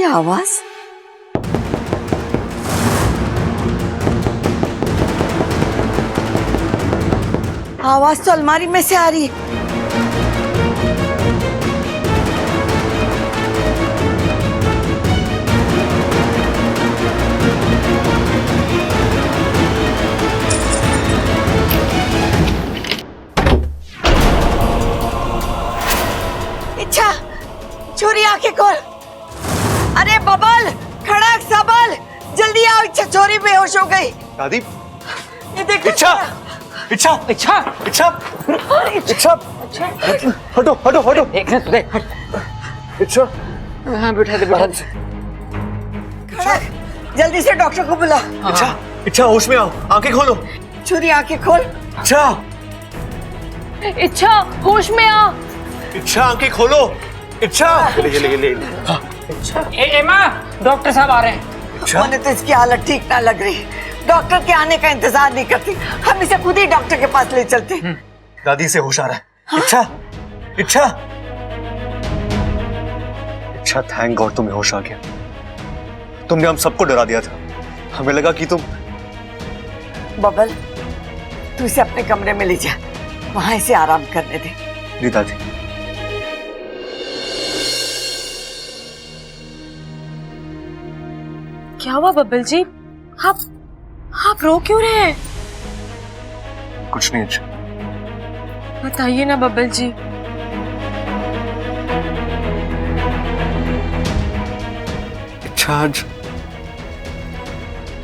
ये आवाज? आवाज तो अलमारी में से आ रही है। इच्छा, छोरी आंखें खोल। अरे बबल, खड़क, सबल, जल्दी आओ। इच्छा छोरी बेहोश हो गई। दादी, ये देखो। इच्छा, इच्छा, इच्छा, इच्छा, इच्छा, हटो, हटो, हटो। एक मिनट देख। इच्छा, हाँ बिठा दे, बिठा दे। खड़क, जल्दी से डॉक्टर को बुला। इच्छा, इच्छा होश में आओ, आंखें खोलो। छोरी आंखें खोल। इच्छा, इच्छा होश में आ। इच्छा आंखें खोलो। इच्छा, ले। माँ, डॉक्टर साहब आ रहे हैं। इच्छा, मुझे तो इसकी हालत ठीक ना लग रही। डॉक्टर के आने का इंतजार नहीं करती, हम इसे खुद ही डॉक्टर के पास ले चलते। दादी से होश आ रहा है। इच्छा, इच्छा, इच्छा, थैंक गॉड तुम्हें होश आ गया। तुमने हम सबको डरा दिया था। हमें लगा कि तुम। बबल, तू इसे अपने कमरे में ले जा, वहां इसे आराम करने दे। जी दादी। क्या हुआ बब्बल जी? आप रो क्यों रहे हैं? कुछ नहीं इच्छा। बताइए ना बब्बल जी। इच्छा,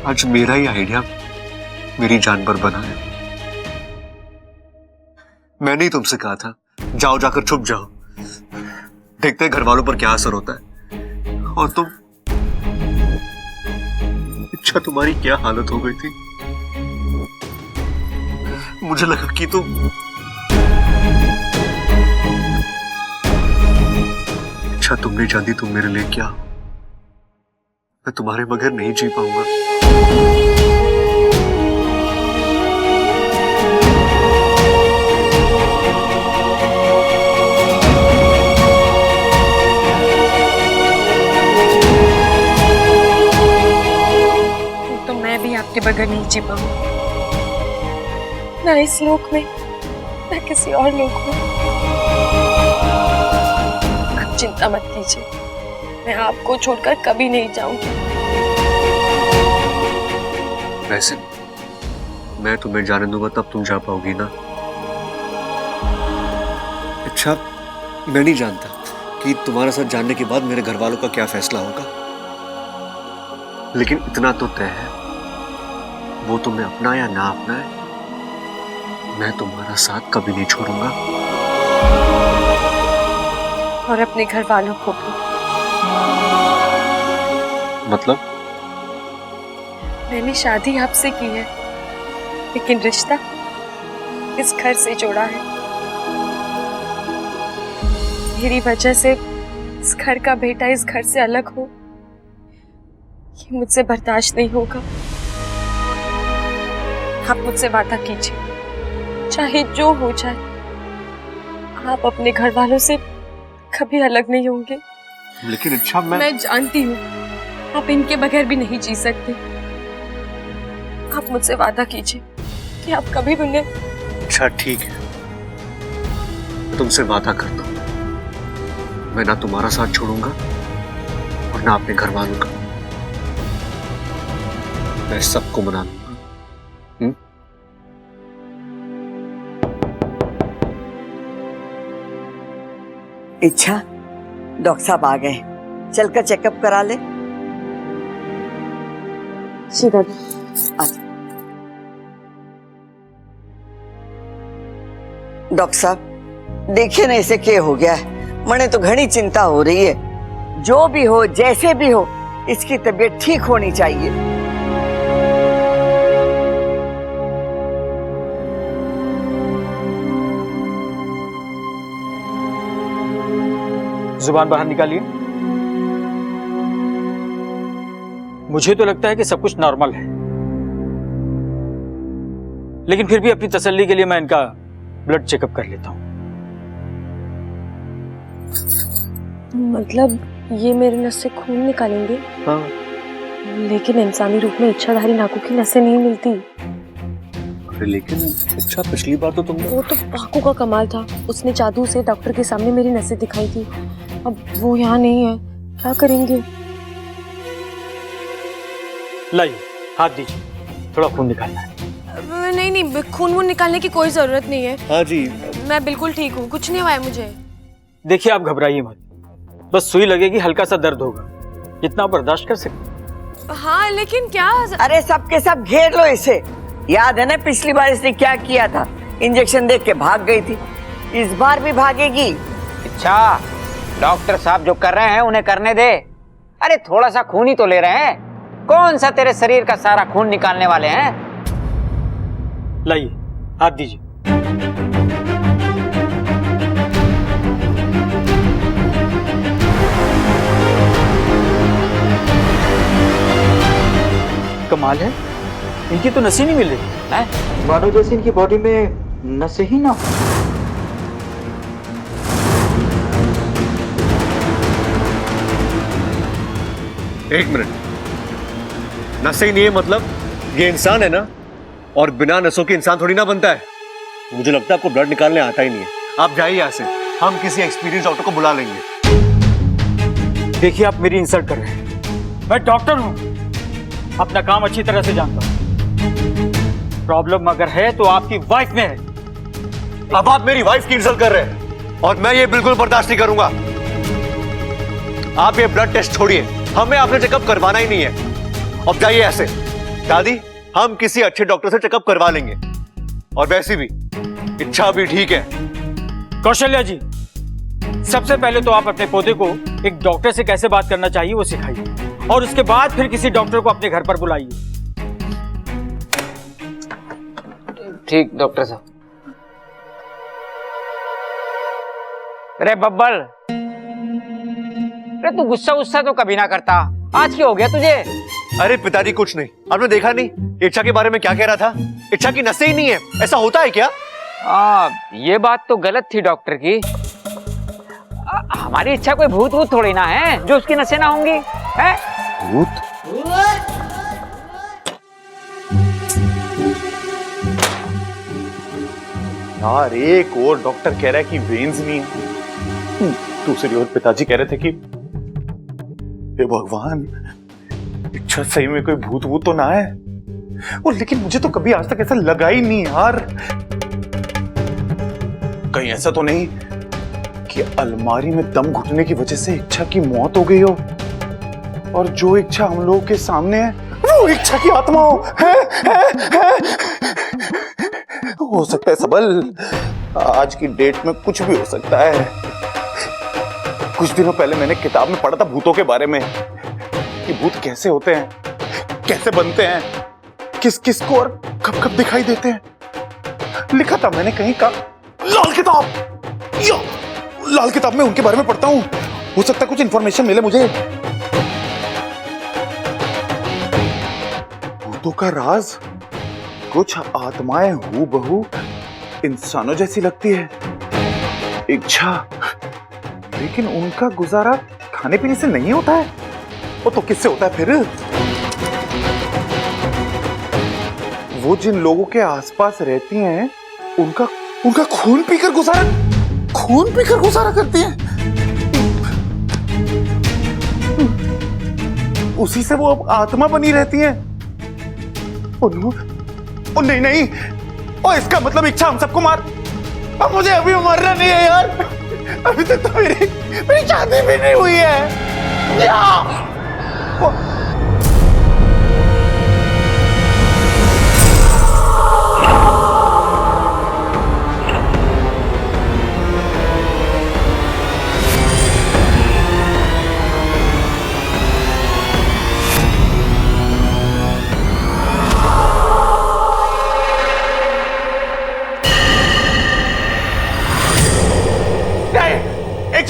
आज मेरा ही आइडिया मेरी जान पर बना है। मैंने ही तुमसे कहा था जाओ, जाकर छुप जाओ, देखते हैं घर वालों पर क्या असर होता है। और तुम, इच्छा, तुम्हारी क्या हालत हो गई थी। मुझे लगा कि तुम। इच्छा, तुम नहीं जानती तुम मेरे लिए क्या। मैं तुम्हारे बगैर नहीं जी पाऊंगा। तो मैं भी आपके बगैर नहीं जी पाऊंगी, ना इस लोक में, ना किसी और लोक में। आप चिंता मत कीजिए, मैं आपको छोड़कर कभी नहीं जाऊंगी। वैसे मैं तुम्हें जाने दूंगा तब तुम जा पाओगी ना। अच्छा, मैं नहीं जानता कि तुम्हारे साथ जानने के बाद मेरे घर वालों का क्या फैसला होगा, लेकिन इतना तो तय है, वो तुम्हें अपना या ना अपना है, मैं तुम्हारा साथ कभी नहीं छोड़ूंगा। और अपने घर वालों को भी। मतलब? मैंने शादी आपसे की है, लेकिन रिश्ता इस घर से जोड़ा है। मेरी वजह से इस घर का बेटा इस घर से अलग हो, ये मुझसे बर्दाश्त नहीं होगा। आप मुझसे वादा कीजिए, चाहे जो हो जाए, आप अपने घर वालों से कभी अलग नहीं होंगे। लेकिन इच्छा, मैं जानती हूँ आप इनके बगैर भी नहीं जी सकते। आप मुझसे वादा कीजिए कि आप कभी भी उन्हें। अच्छा ठीक है, मैं तुमसे वादा करता हूँ, मैं ना तुम्हारा साथ छोड़ूंगा और ना अपने घर वालों का। मैं सबको मना लूंगा। इच्छा, डॉक्टर साहब आ गए, चलकर चेकअप करा ले। सीधा डॉक्टर साहब देखिए ना इसे क्या हो गया है। मने तो घनी चिंता हो रही है। जो भी हो, जैसे भी हो, इसकी तबीयत ठीक होनी चाहिए। जुबान बाहर निकालिए। मुझे तो लगता है कि सब कुछ नॉर्मल है, लेकिन फिर भी अपनी तसल्ली के लिए मैं इनका ब्लड चेकअप कर लेता हूं। मतलब ये मेरे नस से खून निकालेंगे, हाँ। लेकिन इंसानी रूप में इच्छाधारी नाकू की नसें नहीं मिलती। अरे लेकिन अच्छा, पिछली बार तो तुमने वो तो पाकू का कमाल था, उसने जादू से डॉक्टर के सामने मेरी नसें दिखाई थी। अब वो यहाँ नहीं है, क्या करेंगे? लाइए हाथ दीजिए, थोड़ा खून निकालना है। नहीं नहीं, खून वून निकालने की कोई जरूरत नहीं है। हाँ जी, मैं बिल्कुल ठीक हूँ, कुछ नहीं हुआ है मुझे। देखिए आप घबराइए मत, बस सुई लगेगी, हल्का सा दर्द होगा, इतना बर्दाश्त कर सकते। हाँ लेकिन क्या? अरे सबके सब घेर लो इसे। याद है ना पिछली बार इसने क्या किया था? इंजेक्शन देख के भाग गई थी, इस बार भी भागेगी। अच्छा, डॉक्टर साहब जो कर रहे हैं उन्हें करने दे। अरे थोड़ा सा खून ही तो ले रहे हैं, कौन सा तेरे शरीर का सारा खून निकालने वाले हैं? लाइए हाथ दीजिए। कमाल है, इनकी तो नसें नहीं मिल रही हैं? मानो जैसे इनकी बॉडी में नसें ही ना। एक मिनट, नसें ही नहीं है मतलब ये इंसान है ना, और बिना नसों के इंसान थोड़ी ना बनता है। मुझे लगता है आपको ब्लड निकालने आता ही नहीं है। आप जाइए यहाँ से, हम किसी एक्सपीरियंस डॉक्टर को बुला लेंगे। देखिए आप मेरी इंसल्ट कर रहे हैं, मैं डॉक्टर हूं, अपना काम अच्छी तरह से जानता हूं। प्रॉब्लम अगर है तो आपकी वाइफ में है। अब आप मेरी वाइफ की इंसल्ट कर रहे हैं और मैं ये बिल्कुल बर्दाश्त नहीं करूंगा। आप ये ब्लड टेस्ट छोड़िए, हमें आपने चेकअप करवाना ही नहीं है। अब जाइए ऐसे। दादी, हम किसी अच्छे डॉक्टर से चेकअप करवा लेंगे, और वैसे भी इच्छा भी ठीक है। कौशल्या जी, सबसे पहले तो आप अपने पोते को एक डॉक्टर से कैसे बात करना चाहिए वो सिखाइए, और उसके बाद फिर किसी डॉक्टर को अपने घर पर बुलाइए। ठीक डॉक्टर साहब। अरे बब्बल, अरे तू गुस्सा गुस्सा तो कभी ना करता, आज क्या हो गया तुझे? अरे पिताजी कुछ नहीं, आपने देखा नहीं इच्छा के बारे में क्या कह रहा था? इच्छा की नसें ही नहीं है, ऐसा होता है क्या? ये बात तो गलत थी डॉक्टर की। हमारी इच्छा कोई भूत वूत थोड़ी ना है जो उसकी नसें ना होंगी, है? भूत? यार एक और डॉक्टर कह रहा है कि वेन्स नहीं है, दूसरी ओर पिताजी कह रहे थे कि हे भगवान, इच्छा सही में कोई भूत वूत तो ना है। और लेकिन मुझे तो कभी आज तक ऐसा लगा ही नहीं यार। कहीं ऐसा तो नहीं कि अलमारी में दम घुटने की वजह से इच्छा की मौत हो गई हो, और जो इच्छा हम लोगों के सामने है वो इच्छा की आत्मा हो? है? हो सकता है सबल, आज की डेट में कुछ भी हो सकता है। कुछ दिनों पहले मैंने किताब में पढ़ा था भूतों के बारे में, कि भूत कैसे होते हैं, कैसे बनते हैं, किस किस को और कब कब दिखाई देते हैं। लिखा था मैंने कहीं का, लाल किताब, यो लाल किताब में उनके बारे में पढ़ता हूं, हो सकता है कुछ इंफॉर्मेशन मिले मुझे। भूतों का राज, कुछ आत्माएं हूबहू इंसानों जैसी लगती है, इच्छा, लेकिन उनका गुजारा खाने पीने से नहीं होता है। वो तो किससे होता है फिर? वो जिन लोगों के आसपास रहती हैं, उनका खून पीकर गुजारा करती हैं। उसी से वो अब आत्मा बनी रहती हैं। ओ नहीं, ओ इसका मतलब इच्छा हम सबको मार। अब मुझे अभी मरना नहीं है यार, अभी तक तो मेरी शादी भी नहीं हुई है।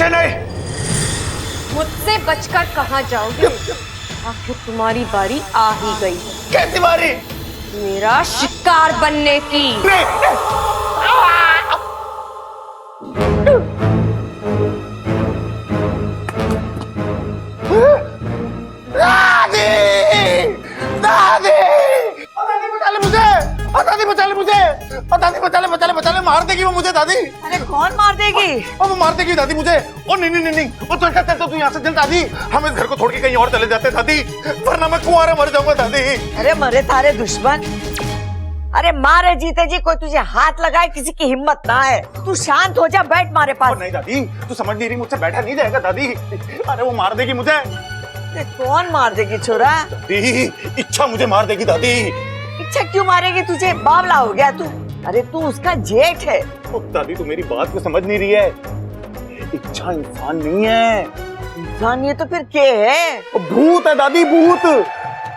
नहीं, मुझसे बचकर कहाँ जाओगे? आखिर तुम्हारी बारी आ ही गई। कैसी बारी? मेरा शिकार बनने की। बचा ले, मार देगी वो मुझे दादी। अरे कौन मार देगी? और वो मार देगी दादी मुझे। ओ नहीं, वो तो कहते तो तू यहाँ से चल दादी, हम इस घर को छोड़ के कहीं और चले जाते दादी, वरना मैं कुंवारा मर जाऊंगा दादी। अरे मरे तारे दुश्मन, अरे मारे जीते जी कोई तुझे हाथ लगाए किसी की हिम्मत ना है। तू शांत हो जा, बैठ मारे पास। नहीं दादी, तू समझ नहीं रही, मुझसे बैठा नहीं जाएगा दादी। अरे वो मार देगी मुझे। कौन मार देगी छोरा? दादी इच्छा मुझे मार देगी दादी। इच्छा क्यों मारेगी तुझे? बावला हो गया तू? अरे तू उसका जेठ है। दादी तू मेरी बात को समझ नहीं रही है, इच्छा इंसान नहीं है। इंसान ये तो फिर क्या है? भूत है दादी, भूत।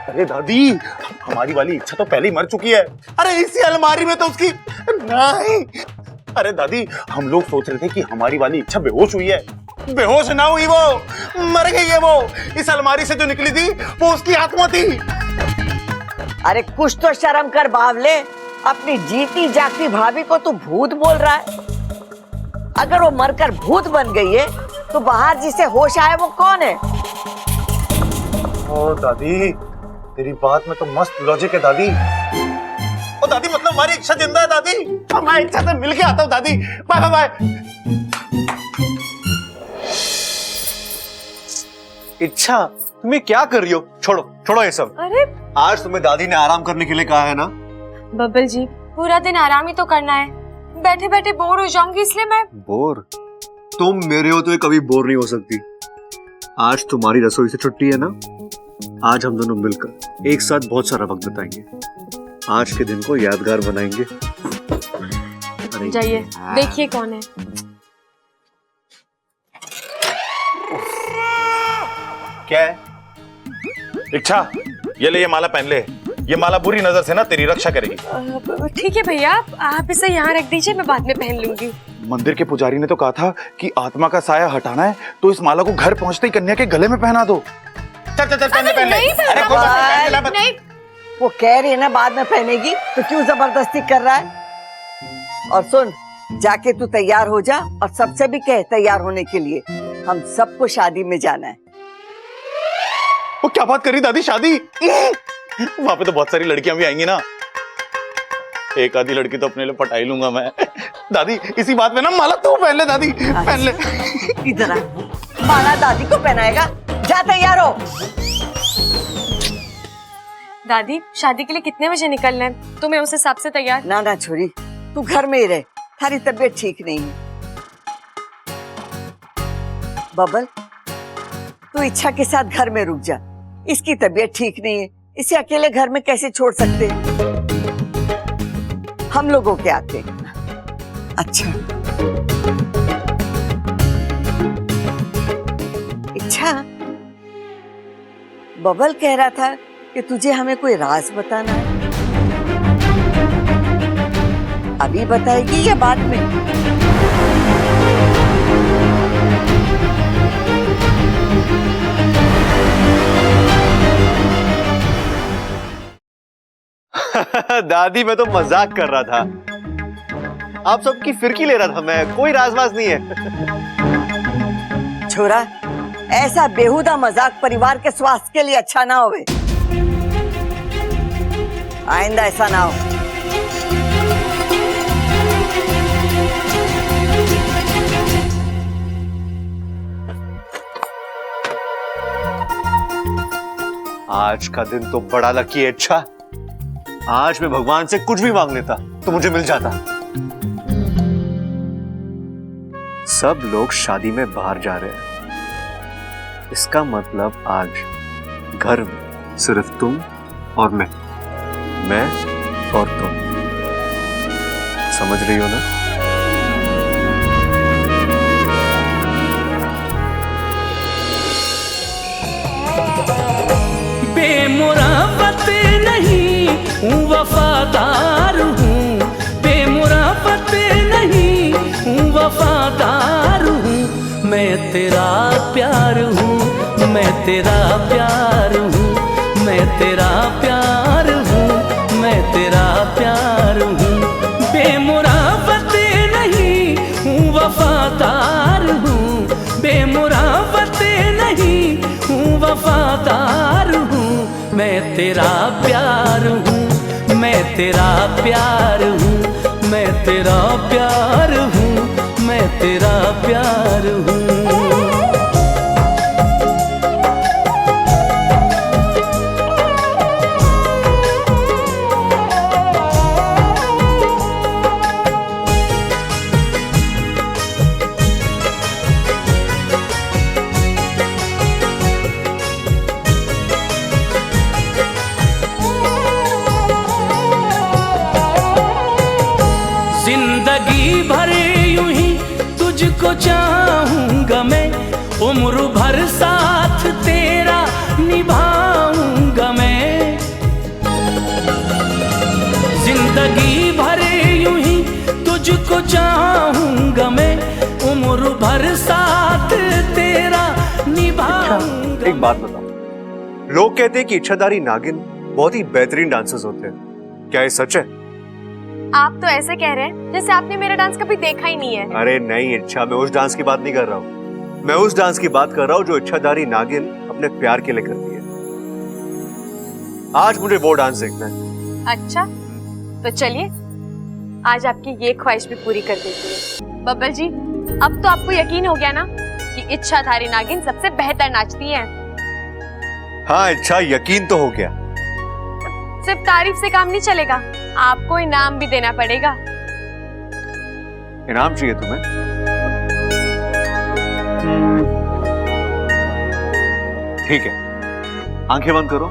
अरे दादी हमारी वाली इच्छा तो पहले ही मर चुकी है। अरे इसी अलमारी में तो उसकी नहीं। अरे दादी हम लोग सोच रहे थे कि हमारी वाली इच्छा बेहोश हुई है, बेहोश ना हुई, वो मर गई है। वो इस अलमारी से जो निकली थी वो उसकी आत्मा थी। अरे कुछ तो शर्म कर बावले, अपनी जीती जागती भाभी को तू भूत बोल रहा है। अगर वो मरकर भूत बन गई है तो बाहर जिसे होश आए वो कौन है? ओ दादी तेरी बात में तो मस्त लॉजिक है दादी। ओ दादी मतलब हमारी इच्छा जिंदा है दादी, मैं इच्छा से मिल के आता हूँ दादी। Bye bye bye. इच्छा तुम्हें क्या कर रही हो? छोड़ो ये सब। अरे आज तुम्हें दादी ने आराम करने के लिए कहा है ना? बब्बल जी, पूरा दिन आराम ही तो करना है, बैठे बैठे बोर हो जाऊंगी इसलिए मैं। बोर? तुम मेरे हो तो ये कभी बोर नहीं हो सकती। आज तुम्हारी रसोई से छुट्टी है ना, आज हम दोनों मिलकर एक साथ बहुत सारा वक्त बिताएंगे, आज के दिन को यादगार बनाएंगे। जाइए देखिए कौन है। क्या है? इच्छा ये ले, ये माला पहन ले, ये माला बुरी नजर से ना तेरी रक्षा करेगी। ठीक है भैया, आप इसे यहाँ रख दीजिए, मैं बाद में पहन लूंगी। मंदिर के पुजारी ने तो कहा था कि आत्मा का साया हटाना है तो इस माला को घर पहुंचते ही कन्या के गले में पहना दो। चल पहन ले। अरे कोई बात नहीं, वो कह रही है ना बाद में पहनेगी, तो क्यों जबरदस्ती कर रहा है? और सुन, जाके तू तैयार हो जा और सबसे भी कह तैयार होने के लिए, हम सबको शादी में जाना है। वो क्या बात करी दादी, शादी? वहां पे तो बहुत सारी लड़कियां भी आएंगी ना, एक आधी लड़की तो अपने लिए पटाई लूंगा मैं। दादी इसी बात में ना माला तू पहन ले दादी, पहन ले। इधर आ, माला दादी को पहनाएगा, जा तैयार हो। दादी शादी के लिए कितने बजे निकलना है? तो मैं उस हिसाब से तैयार। ना छोरी, तू घर में ही रह, थारी तबीयत ठीक नहीं है। बबल तू इच्छा के साथ घर में रुक जा, इसकी तबीयत ठीक नहीं है, इसे अकेले घर में कैसे छोड़ सकते हैं? हम लोगों के आते। अच्छा इच्छा, बबल कह रहा था कि तुझे हमें कोई राज बताना है, अभी बताएगी या बाद में? दादी मैं तो मजाक कर रहा था, आप सबकी फिरकी ले रहा था मैं, कोई राजवाज नहीं है। छोरा ऐसा बेहुदा मजाक परिवार के स्वास्थ्य के लिए अच्छा ना होवे, आइंदा ऐसा ना हो। आज का दिन तो बड़ा लकी है इच्छा, आज मैं भगवान से कुछ भी मांग लेता तो मुझे मिल जाता। सब लोग शादी में बाहर जा रहे हैं, इसका मतलब आज घर में सिर्फ तुम और मैं और तुम, समझ रही हो ना? बेमुराफत नहीं हूँ वफादार हूँ, बेमुराफत नहीं हूँ वफादार हूँ, मैं तेरा प्यार हूँ, मैं तेरा प्यार हूँ, मैं तेरा प्यार हूँ, मैं तेरा प्यार हूँ। बेमुराफत नहीं हूँ वफादार हूँ, बेमुराफत नहीं हूँ वफादार हूँ, मैं तेरा प्यार हूँ, मैं तेरा प्यार हूँ, मैं तेरा प्यार हूँ, मैं तेरा प्यार हूँ। जिंदगी भर यूं ही तुझको चाहूंगा मैं, उम्र भर साथ तेरा निभाऊंगा मैं। जिंदगी भर यूं ही तुझको चाहूंगा मैं, उम्र भर साथ तेरा निभाऊंगा। एक बात बताओ, लोग कहते हैं कि इच्छाधारी नागिन बहुत ही बेहतरीन डांसर्स होते हैं, क्या ये सच है? आप तो ऐसे कह रहे हैं जैसे आपने मेरा डांस कभी देखा ही नहीं है। अरे नहीं इच्छा, मैं उस डांस की बात नहीं कर रहा हूँ, मैं उस डांस की बात कर रहा हूँ जो इच्छाधारी नागिन अपने प्यार के लिए करती है। आज मुझे वो डांस देखना है। अच्छा तो चलिए आज आपकी ये ख्वाहिश भी पूरी कर देती है। बब्बर जी अब तो आपको यकीन हो गया ना कि इच्छाधारी नागिन सबसे बेहतर नाचती है। हाँ इच्छा, यकीन तो हो गया। सिर्फ तारीफ से काम नहीं चलेगा, आपको इनाम भी देना पड़ेगा। इनाम चाहिए तुम्हें? ठीक है, आंखें बंद करो।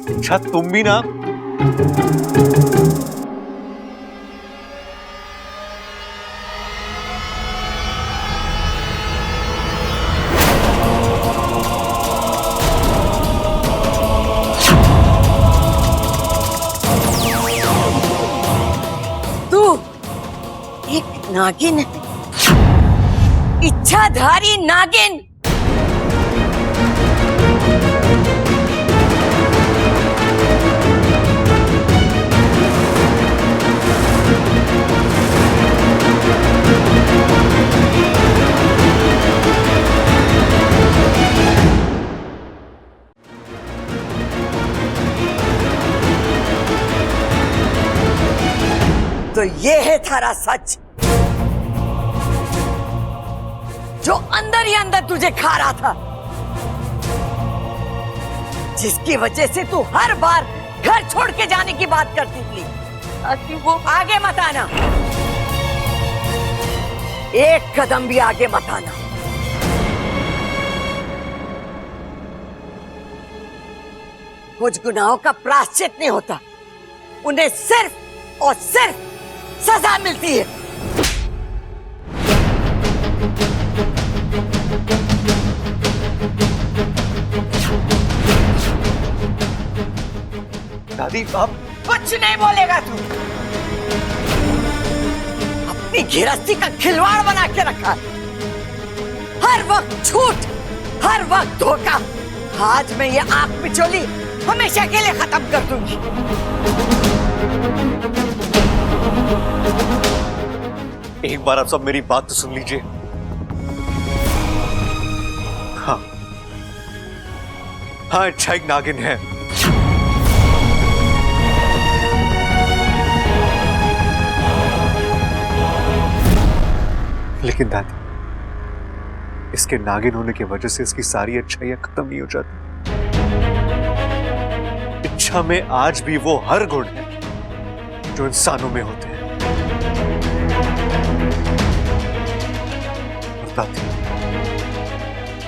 अच्छा तुम भी ना। नागिन, इच्छाधारी नागिन। तो ये है थारा सच जो अंदर ही अंदर तुझे खा रहा था, जिसकी वजह से तू हर बार घर छोड़ के जाने की बात करती थी। वो आगे मत आना, एक कदम भी आगे मत आना। कुछ गुनाहों का प्रायश्चित नहीं होता, उन्हें सिर्फ और सिर्फ सजा मिलती है। दादी आप कुछ नहीं बोलेगा तू, अपनी गृहस्थी का खिलवाड़ बना के रखा, हर वक्त झूठ, हर वक्त धोखा। आज मैं ये आंख पिछोली हमेशा के लिए खत्म कर दूंगी। एक बार आप सब मेरी बात तो सुन लीजिए। हाँ हाँ इच्छा एक नागिन है, लेकिन दादी इसके नागिन होने की वजह से इसकी सारी अच्छाइयां खत्म नहीं हो जाती। इच्छा में आज भी वो हर गुण है जो इंसानों में होते हैं। और दादी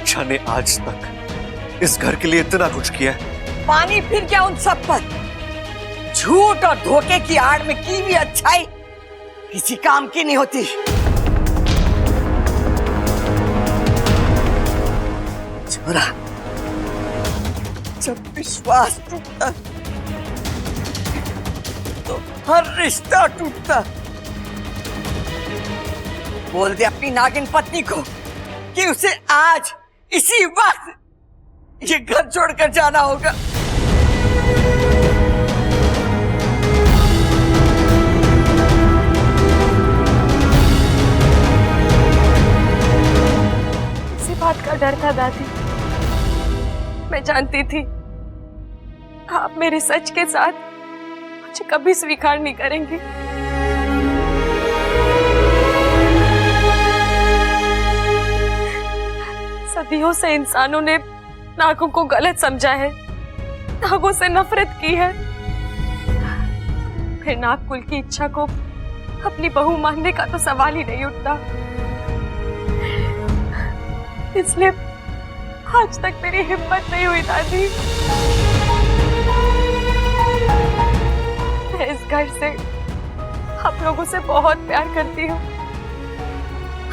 इच्छा ने आज तक इस घर के लिए इतना कुछ किया है। पानी फिर क्या उन सब पर? झूठ और धोखे की आड़ में की भी अच्छाई किसी काम की नहीं होती। छोरा, जब विश्वास टूटता तो हर रिश्ता टूटता। बोल दे अपनी नागिन पत्नी को कि उसे आज इसी वक्त ये घर छोड़कर जाना होगा। इसी बात का डर था दादी। मैं जानती थी आप मेरे सच के साथ मुझे कभी स्वीकार नहीं करेंगे। सदियों से इंसानों ने नागों को गलत समझा है, नागों से नफरत की है। फिर नाग कुल की इच्छा को अपनी बहू मानने का तो सवाल ही नहीं उठता। इसलिए आज तक मेरी हिम्मत नहीं हुई दादी। मैं इस घर से आप लोगों से बहुत प्यार करती हूँ।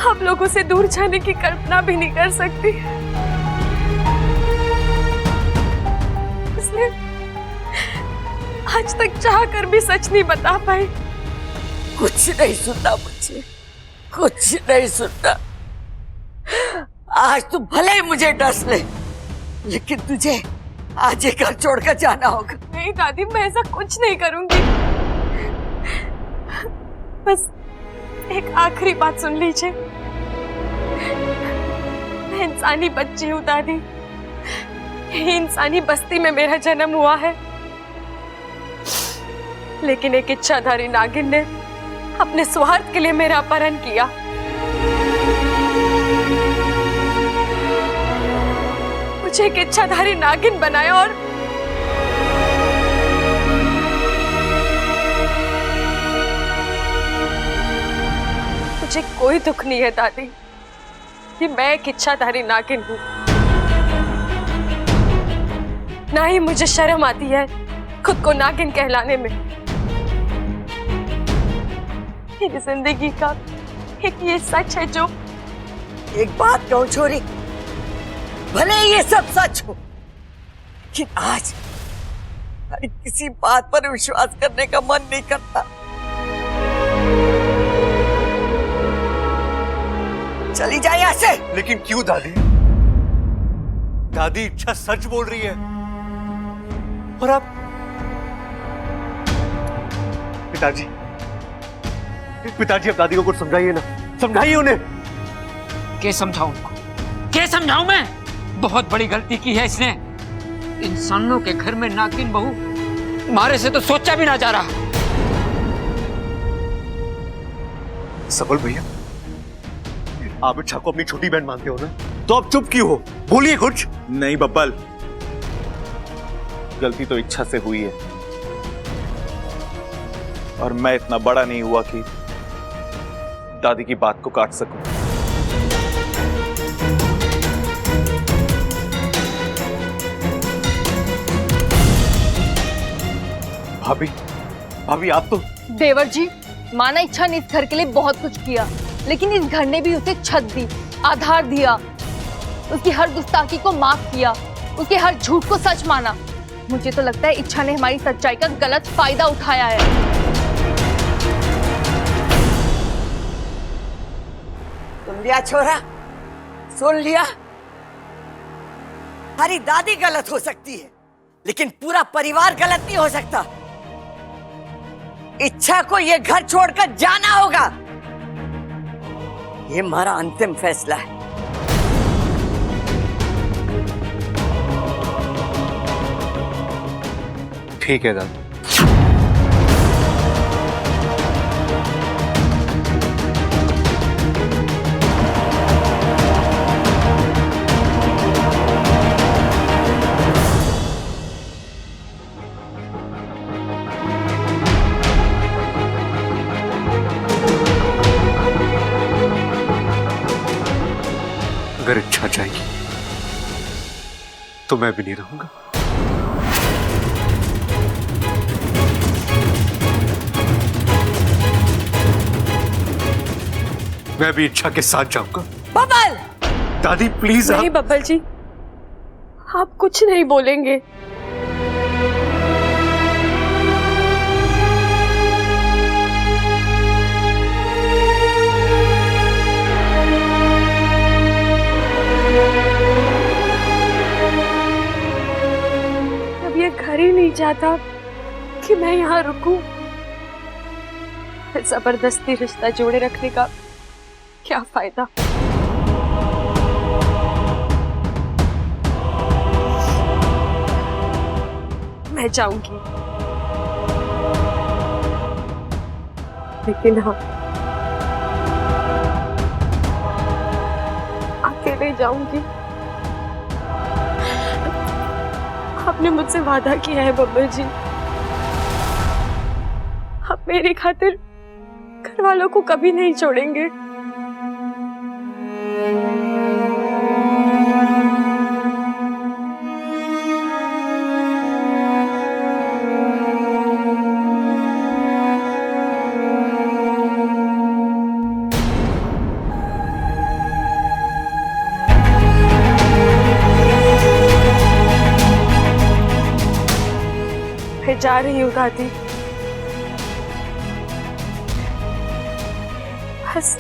आप लोगों से दूर जाने की कल्पना भी नहीं कर सकती। इसलिए आज तक चाह कर भी सच नहीं बता पाई। कुछ नहीं सुनना मुझे, कुछ नहीं सुनना। आज तू भले ही मुझे डस ले, लेकिन तुझे आज ये घर छोड़कर जाना होगा। नहीं दादी, मैं ऐसा कुछ नहीं करूंगी। बस एक आखिरी बात सुन लीजिए। मैं इंसानी बच्ची हूँ दादी। यही इंसानी बस्ती में मेरा जन्म हुआ है, लेकिन एक इच्छाधारी नागिन ने अपने स्वार्थ के लिए मेरा अपहरण किया। मुझे एक इच्छाधारी नागिन बनाया और मुझे कोई दुख नहीं है दादी कि मैं एक इच्छाधारी नागिन हूं। ना ही मुझे शर्म आती है खुद को नागिन कहलाने में। मेरी जिंदगी का एक ये सच है जो। एक बात कहूं छोरी, भले ये सब सच हो, लेकिन आज किसी बात पर विश्वास करने का मन नहीं करता। चली जाए यहाँ से। लेकिन क्यों दादी? दादी इच्छा सच बोल रही है और आप पिताजी, पिताजी, अब दादी को कुछ समझाइए ना, समझाइए उन्हें। क्या समझाऊं उनको? क्या समझाऊं मैं? बहुत बड़ी गलती की है इसने। इंसानों के घर में नागिन बहू, तुम्हारे से तो सोचा भी ना जा रहा। सबल भैया, आप इच्छा को अपनी छोटी बहन मानते हो ना, तो आप चुप क्यों हो? बोलिए कुछ। नहीं बब्बल, गलती तो इच्छा से हुई है और मैं इतना बड़ा नहीं हुआ कि दादी की बात को काट सकूं। भाभी, भाभी आप तो। देवर जी, माना इच्छा ने इस घर के लिए बहुत कुछ किया, लेकिन इस घर ने भी उसे छत दी, आधार दिया, उसकी हर गुस्ताखी को माफ किया, उसके हर झूठ को सच माना। मुझे तो लगता है इच्छा ने हमारी सच्चाई का गलत फायदा उठाया है। सुन लिया छोरा, सुन लिया। हमारी दादी गलत हो सकती है, लेकिन पूरा परिवार गलत नहीं हो सकता। इच्छा को ये घर छोड़कर जाना होगा। ये हमारा अंतिम फैसला है। ठीक है दादी। अगर इच्छा चाहिए तो मैं भी नहीं रहूंगा। मैं भी इच्छा के साथ जाऊंगा। बबल! दादी प्लीज। नहीं बब्बल जी, आप कुछ नहीं बोलेंगे। अब ये घर ही नहीं चाहता कि मैं यहाँ रुकूं। जबरदस्ती रिश्ता जोड़े रखने का क्या फायदा? मैं जाऊंगी, लेकिन हाँ, अकेले जाऊंगी। आपने मुझसे वादा किया है बब्बर जी, आप मेरी खातिर घर वालों को कभी नहीं छोड़ेंगे। मैं जा रही हूँ दादी, बस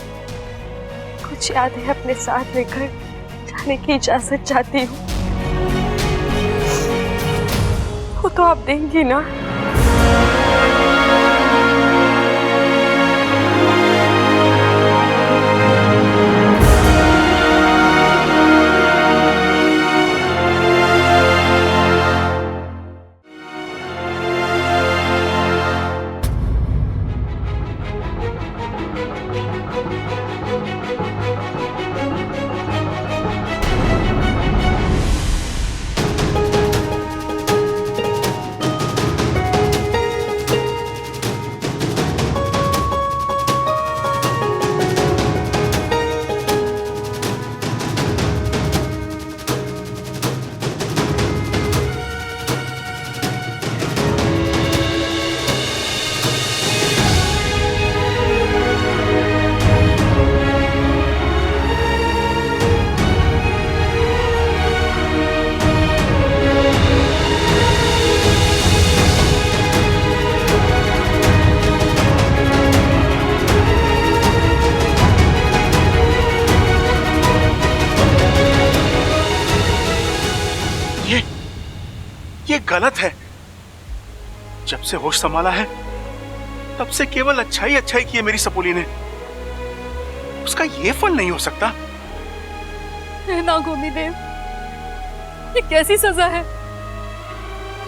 कुछ यादें अपने साथ लेकर जाने की इजाजत चाहती हूँ। वो तो आप देंगी ना? ये गलत है। जब से होश संभाला है तब से केवल अच्छा ही की है मेरी सपोली ने। उसका ये फल नहीं हो सकता। ना गोमी देव, ये कैसी सजा है?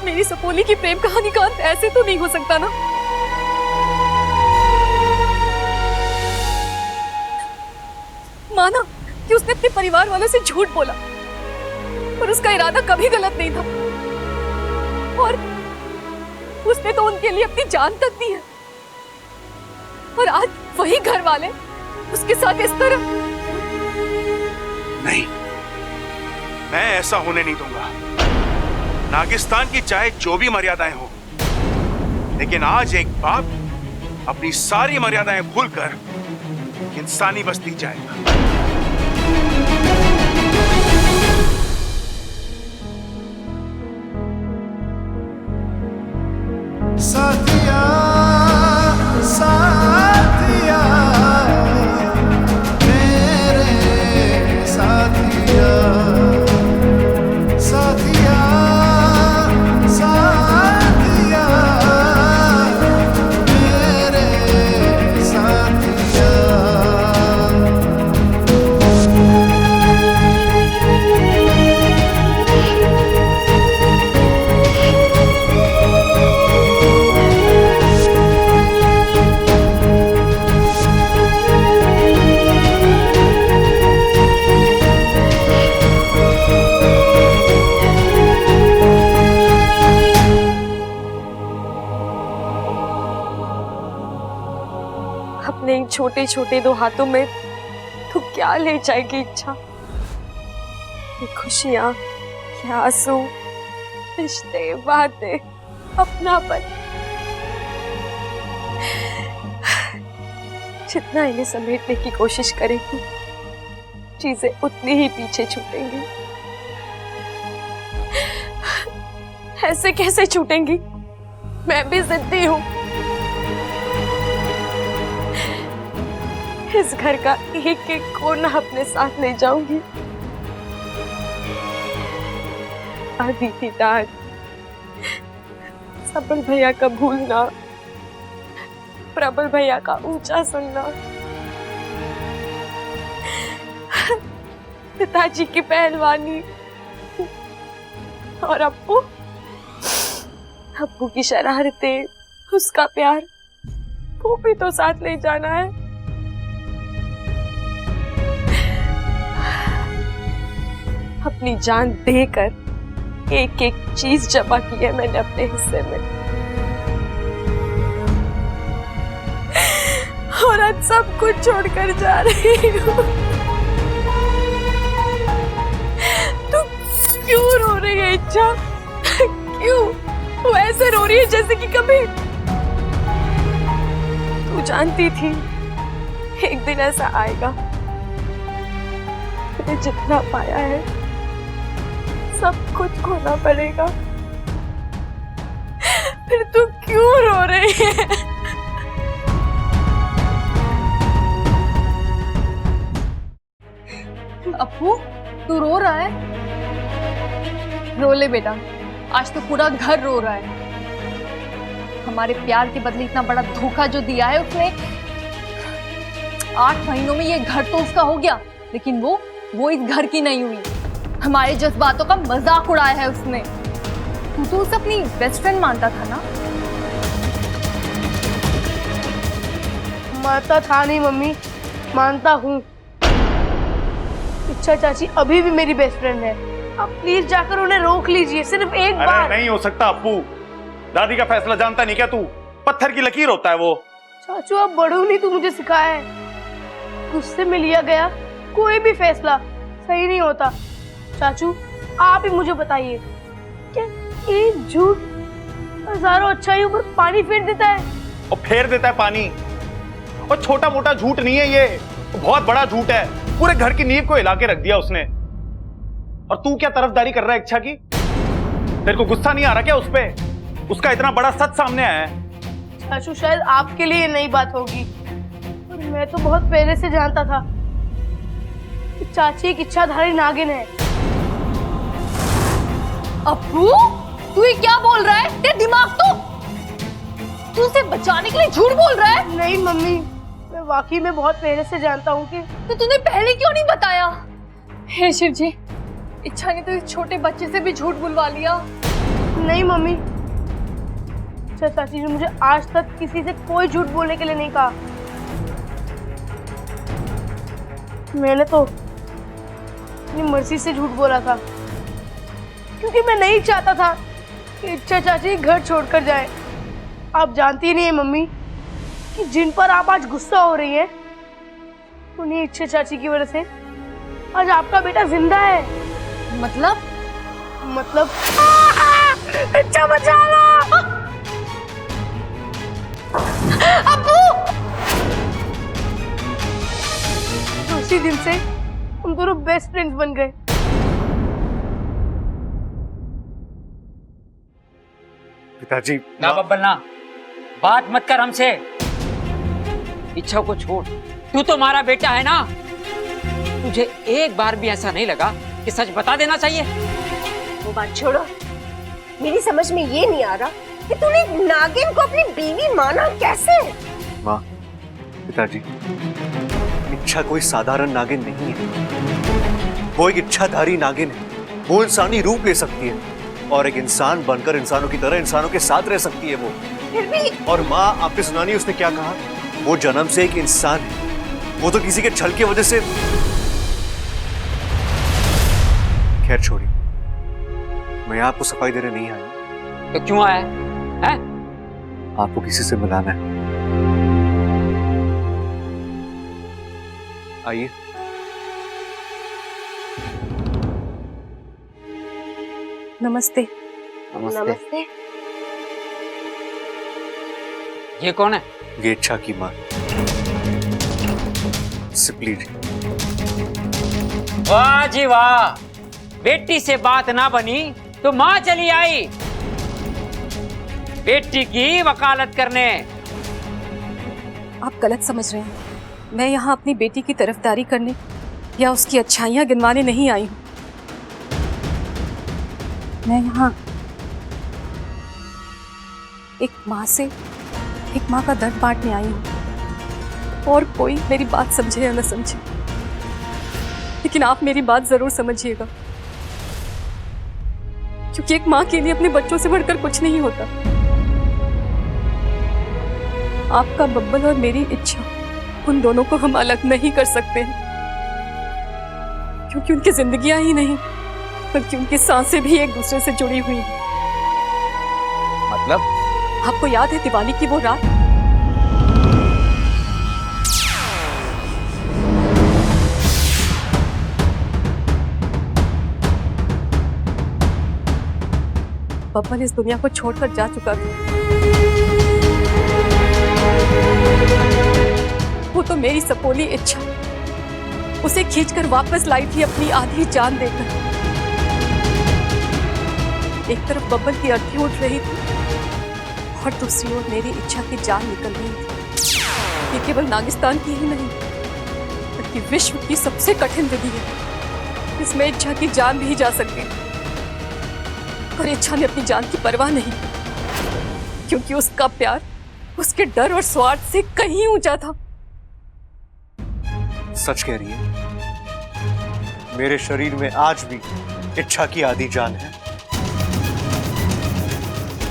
मेरी सपोली की प्रेम कहानी का अंत ऐसे तो नहीं हो सकता ना? माना कि उसने अपने परिवार वालों से झूठ बोला, पर उसका इरादा कभी गलत नहीं था, और उसने तो उनके लिए अपनी जान तक दी है। और आज वही घर वाले उसके साथ इस तरह। नहीं, मैं ऐसा होने नहीं दूंगा। नागिस्तान की चाहे जो भी मर्यादाएं हो, लेकिन आज एक बाप अपनी सारी मर्यादाएं भूलकर इंसानी बस्ती जाएगा। साथिया साथिया मेरे साथिया साथिया साथिया मेरे साथिया। अपने इन छोटे छोटे दो हाथों में तू क्या ले जाएगी इच्छा? ये खुशियां, ये आंसू, रिश्ते, बातें, अपनापन, जितना इन्हें समेटने की कोशिश करेगी, चीजें उतनी ही पीछे छूटेंगी। ऐसे कैसे छूटेंगी? मैं भी जिद्दी हूँ। इस घर का एक एक कोना अपने साथ ले जाऊंगी। अदिति दाद, सबल भैया का भूलना, प्रबल भैया का ऊंचा सुनना, पिताजी की पहलवानी, और अप्पू अब्बू की शरारतें, उसका प्यार, वो भी तो साथ ले जाना है। अपनी जान देकर एक एक चीज जमा की है मैंने अपने हिस्से में, और आज सब कुछ छोड़कर जा रही हूँ। तू क्यों रो रही है इच्छा? क्यों? वो ऐसे रो रही है जैसे कि कभी तू जानती थी एक दिन ऐसा आएगा। मैंने जितना पाया है सब कुछ खोना पड़ेगा, फिर तू क्यों रो रही है? अप्पू, तू रो रहा है? रो ले बेटा, आज तो पूरा घर रो रहा है। हमारे प्यार के बदले इतना बड़ा धोखा जो दिया है उसने। 8 महीनों में ये घर तो उसका हो गया, लेकिन वो इस घर की नहीं हुई। हमारे जज्बातों का मजाक उड़ाया है उसने। तू तो उसे अपनी बेस्ट फ्रेंड मानता था ना? मानता था नहीं मम्मी, मानता हूँ। इच्छा चाची अभी भी मेरी बेस्ट फ्रेंड है। आप प्लीज जाकर उन्हें रोक लीजिए, सिर्फ एक बार। नहीं हो सकता अप्पू, दादी का फैसला जानता नहीं क्या तू? पत्थर की लकीर होता है वो। चाचू आप बड़ू नहीं, तू मुझे सिखाया है गुस्से में लिया गया कोई भी फैसला सही नहीं होता। चाचू आप ही मुझे बताइए, क्या एक झूठ हजारों अच्छाइयों पर पानी फेर देता है? और फेर देता है पानी, और छोटा मोटा झूठ नहीं है ये, बहुत बड़ा झूठ है। पूरे घर की नींव को हिला के रख दिया उसने। और तू क्या तरफदारी कर रहा है इच्छा की? तेरे को गुस्सा नहीं आ रहा क्या उस पे? उसका इतना बड़ा सच सामने आया है। चाचू शायद आपके लिए नई बात होगी, और मैं तो बहुत पहले से जानता था कि चाची एक इच्छाधारी नागिन है। अप्पू, तू ये क्या बोल रहा है? तेरा दिमाग तू उसे बचाने के लिए झूठ बोल रहा है? नहीं मम्मी, मैं वाकई में बहुत पहले से जानता हूँ कि। तो तूने पहले क्यों नहीं बताया? हे शिव जी, इच्छा ने तो इस छोटे बच्चे से भी झूठ बुलवा लिया। नहीं मम्मी, चाची ने मुझे आज तक किसी से कोई झूठ बोलने के लिए नहीं कहा। मैंने तो अपनी मर्जी से झूठ बोला था, क्योंकि मैं नहीं चाहता था कि इच्छा चाची घर छोड़कर जाए। आप जानती नहीं है मम्मी कि जिन पर आप आज गुस्सा हो रही है, उन्हीं इच्छा चाची की वजह से आज आपका बेटा जिंदा है। मतलब इच्छा बचा लो। अप्पू! उसी दिन से हम दोनों बेस्ट फ्रेंड्स बन गए। पिताजी ना बब्बल ना, बात मत कर हमसे। इच्छा को छोड़, तू तो हमारा बेटा है ना। तुझे एक बार भी ऐसा नहीं लगा कि सच बता देना चाहिए? वो बात छोड़ो, मेरी समझ में ये नहीं आ रहा कि तूने नागिन को अपनी बीवी माना कैसे? माँ, पिताजी, इच्छा कोई साधारण नागिन नहीं है। वो एक इच्छाधारी नागिन है। वो इंसानी रूप ले सकती है और एक इंसान बनकर इंसानों की तरह इंसानों के साथ रह सकती है वो। फिर भी। और माँ, आपने सुना नहीं उसने क्या कहा? वो जन्म से एक इंसान है, वो तो किसी के छल की वजह से। खैर छोड़िए, मैं आपको सफाई देने नहीं आया। तो क्यों आया है? आपको किसी से मिलाना है। आइए। नमस्ते। नमस्ते। ये कौन है? ये इच्छा की माँ सिप्ली जी। वाह जी वाह, बेटी से बात ना बनी तो माँ चली आई बेटी की वकालत करने। आप गलत समझ रहे हैं। मैं यहाँ अपनी बेटी की तरफदारी करने या उसकी अच्छाइयाँ गिनवाने नहीं आई हूँ। मैं यहाँ एक माँ से एक माँ का दर्द बांटने आई हूँ, और कोई मेरी बात समझे या न समझे, लेकिन आप मेरी बात जरूर समझिएगा। क्योंकि एक माँ के लिए अपने बच्चों से बढ़कर कुछ नहीं होता। आपका बब्बल और मेरी इच्छा, उन दोनों को हम अलग नहीं कर सकते हैं, क्योंकि उनकी जिंदगियां ही नहीं बल्कि उनकी सांसें भी एक दूसरे से जुड़ी हुई हैं। मतलब? आपको याद है दिवाली की वो रात? बब्बल इस दुनिया को छोड़कर जा चुका था। वो तो मेरी सपोली इच्छा उसे खींचकर वापस लाई थी अपनी आधी जान देकर। एक तरफ बब्बल की अर्थी उठ रही थी और दूसरी ओर मेरी इच्छा की जान निकल रही थी। ये केवल नागिस्तान की ही नहीं बल्कि विश्व की सबसे कठिन विधि है। इसमें इच्छा की जान भी जा सकती है और इच्छा ने अपनी जान की परवाह नहीं, क्योंकि उसका प्यार उसके डर और स्वार्थ से कहीं ऊंचा था। सच कह रही है, मेरे शरीर में आज भी इच्छा की आधी जान है।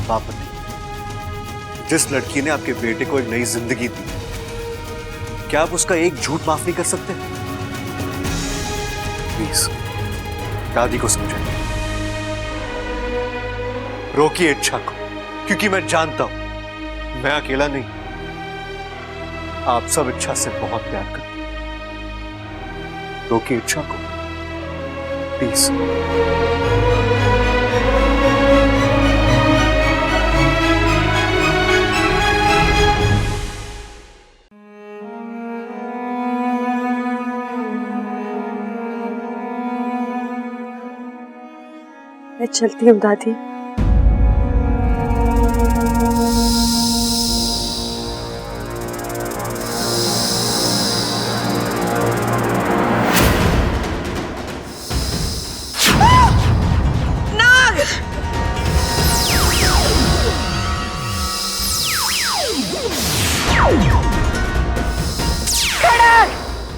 बाप ने, जिस लड़की ने आपके बेटे को एक नई जिंदगी दी, क्या आप उसका एक झूठ माफ नहीं कर सकते? प्लीज दादी को समझाइए, रोकिए इच्छा को, क्योंकि मैं जानता हूं मैं अकेला नहीं, आप सब इच्छा से बहुत प्यार करते हैं। रोकिए इच्छा को प्लीज। मैं चलती हूँ दादी।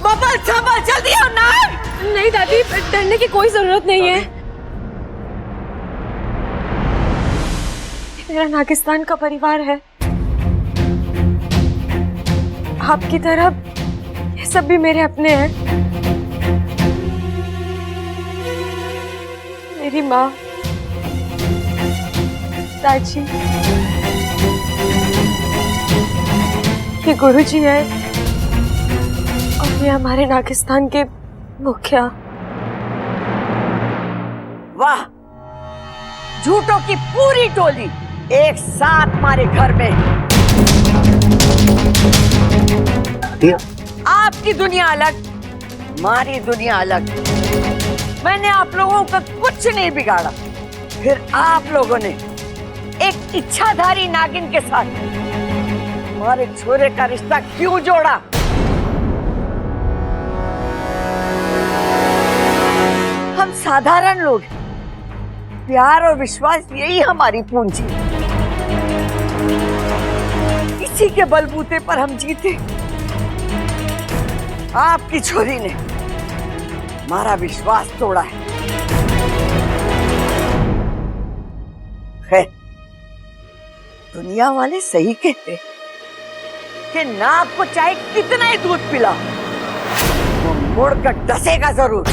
बब्बल संभल, जल्दी आओ। नाग! नहीं दादी, डरने की कोई जरूरत नहीं है। मेरा नागिस्तान का परिवार है। आपकी तरह ये सब भी मेरे अपने हैं। मेरी माँ, दादी, ये गुरुजी है और ये हमारे नागिस्तान के मुखिया। वाह, झूठों की पूरी टोली एक साथ हमारे घर में। आपकी दुनिया अलग, हमारी दुनिया अलग। मैंने आप लोगों का कुछ नहीं बिगाड़ा, फिर आप लोगों ने एक इच्छाधारी नागिन के साथ हमारे छोरे का रिश्ता क्यों जोड़ा? हम साधारण लोग, प्यार और विश्वास यही हमारी पूंजी। इसी के बलबूते पर हम जीते। आपकी छोरी ने हमारा विश्वास तोड़ा है। दुनिया वाले सही कहते कि नाग को चाहे कितना ही दूध पिला, वो मुड़कर डसेगा जरूर।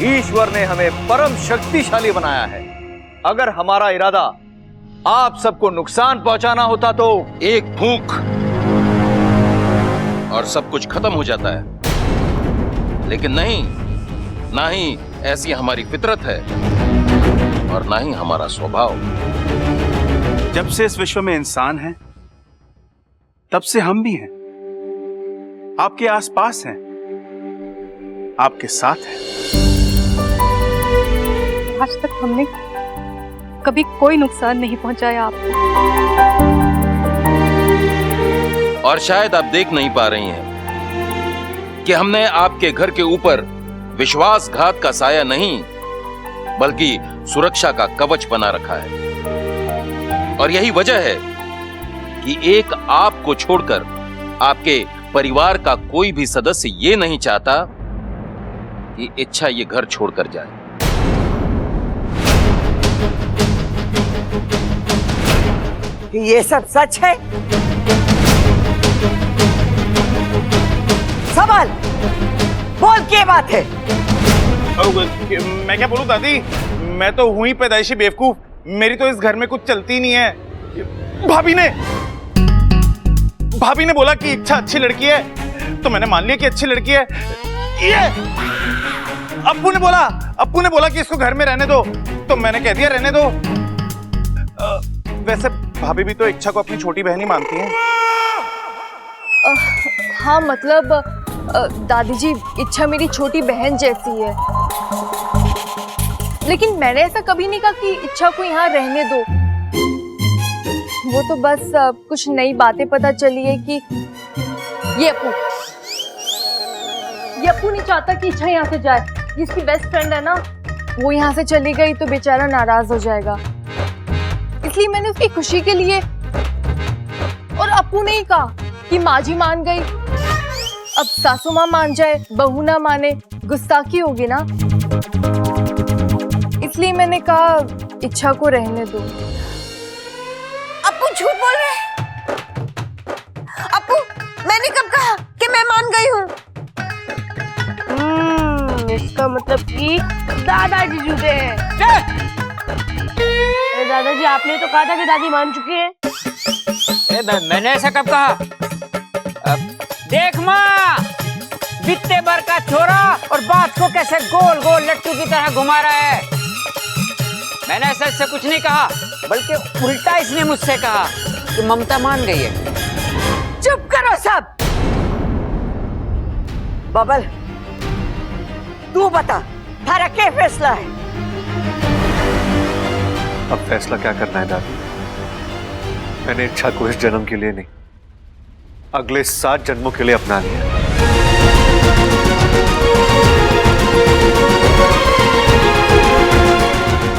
ईश्वर ने हमें परम शक्तिशाली बनाया है। अगर हमारा इरादा आप सबको नुकसान पहुंचाना होता तो एक फूंक और सब कुछ खत्म हो जाता है, लेकिन नहीं, ना ही ऐसी हमारी फितरत है और ना ही हमारा स्वभाव। जब से इस विश्व में इंसान है, तब से हम भी हैं, आपके आसपास हैं, आपके साथ हैं। आज तक हमने कभी कोई नुकसान नहीं पहुंचाया आपको। और शायद आप देख नहीं पा रही हैं कि हमने आपके घर के ऊपर विश्वासघात का साया नहीं बल्कि सुरक्षा का कवच बना रखा है। और यही वजह है कि एक आपको छोड़कर आपके परिवार का कोई भी सदस्य ये नहीं चाहता कि इच्छा ये घर छोड़कर जाए। ये सब सच है? सबल, बोल क्या बात है? मैं क्या बोलूं दादी, मैं तो हुई पैदाइशी बेवकूफ, मेरी तो इस घर में कुछ चलती नहीं है। भाभी ने बोला कि इच्छा अच्छी लड़की है, तो मैंने मान लिया कि अच्छी लड़की है। ये अप्पू ने बोला कि इसको घर में रहने दो, तो मैंने कह दिया रहने दो। वैसे भाभी भी तो इच्छा को अपनी छोटी बहन ही मानती हैं। हाँ मतलब दादी जी, इच्छा मेरी छोटी बहन जैसी है, लेकिन मैंने ऐसा कभी नहीं कहा कि इच्छा को यहाँ रहने दो। वो तो बस कुछ नई बातें पता चली है कि ये अप्पू नहीं चाहता कि इच्छा यहाँ से जाए। जिसकी बेस्ट फ्रेंड है ना, वो यहाँ से चली गई तो बेचारा नाराज हो जाएगा, इसलिए मैंने उसकी खुशी के लिए। और अप्पू ने ही कहा कि माँ जी मान गई, अब सासू माँ मान जाए, बहू ना माने, गुस्ताखी होगी ना, इसलिए मैंने कहा इच्छा को रहने दो। अप्पू झूठ बोल रहे हैं। अप्पू, मैंने कब कहा कि मैं मान गई हूँ? इसका मतलब कि दादाजी झूठे हैं। दादाजी, आपने तो कहा था कि दादी मान चुकी है। मैंने ऐसा कब कहा? देख माँ, बित्ते भर का छोरा और बात को कैसे गोल गोल लट्टू की तरह घुमा रहा है। मैंने ऐसा इससे कुछ नहीं कहा, बल्कि उल्टा इसने मुझसे कहा कि ममता मान गई है। चुप करो सब। बबल, तू बता, थारा क्या फैसला है? अब फैसला क्या करना है दादी? मैंने इच्छा को इस जन्म के लिए नहीं, अगले 7 जन्मों के लिए अपना लिया।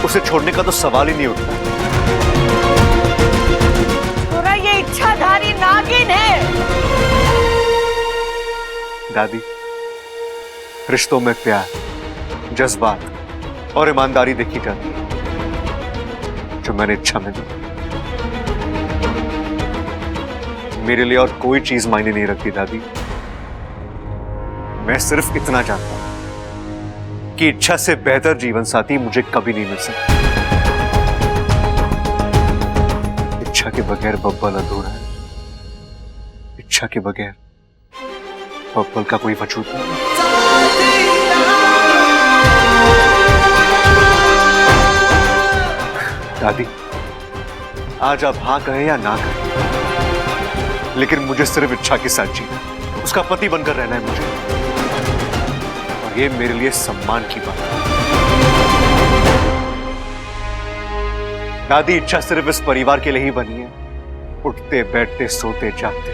उसे छोड़ने का तो सवाल ही नहीं उठता। पूरा ये इच्छाधारी नागिन है। दादी, रिश्तों में प्यार, जज्बात और ईमानदारी देखी जाती है, जो मैंने इच्छा में दी। मेरे लिए और कोई चीज मायने नहीं रखती दादी। मैं सिर्फ इतना जानता हूं कि इच्छा से बेहतर जीवन साथी मुझे कभी नहीं मिल सकता। इच्छा के बगैर बब्बल अधूरा है। इच्छा के बगैर बब्बल का कोई वजूद नहीं। दादी, आज आप हाँ कहें या ना कहें, लेकिन मुझे सिर्फ इच्छा के साथ जीना, उसका पति बनकर रहना है मुझे, और ये मेरे लिए सम्मान की बात है। दादी, इच्छा सिर्फ इस परिवार के लिए ही बनी है। उठते बैठते सोते जागते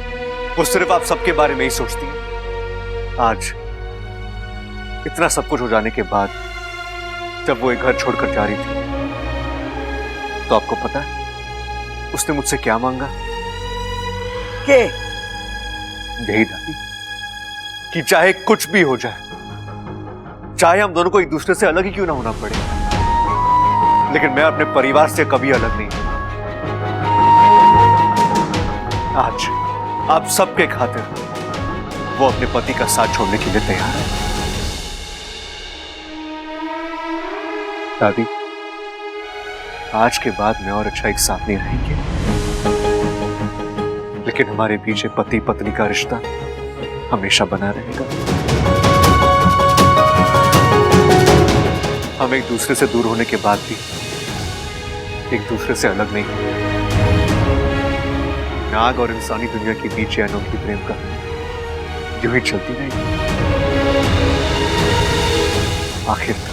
वो सिर्फ आप सबके बारे में ही सोचती है। आज इतना सब कुछ हो जाने के बाद जब वो एक घर छोड़कर जा रही थी, तो आपको पता है उसने मुझसे क्या मांगा? के? यही दादी, कि चाहे कुछ भी हो जाए, चाहे हम दोनों को एक दूसरे से अलग ही क्यों ना होना पड़े, लेकिन मैं अपने परिवार से कभी अलग नहीं। आज आप सबके खातिर वो अपने पति का साथ छोड़ने के लिए तैयार है। दादी, आज के बाद मैं और अच्छा एक साथ नहीं रहेंगे, लेकिन हमारे पीछे पति पत्नी का रिश्ता हमेशा बना रहेगा। हम एक दूसरे से दूर होने के बाद भी एक दूसरे से अलग नहीं होंगे। नाग और इंसानी दुनिया के बीच अनोखी प्रेम का यूं ही चलती रहेगी आखिर तक।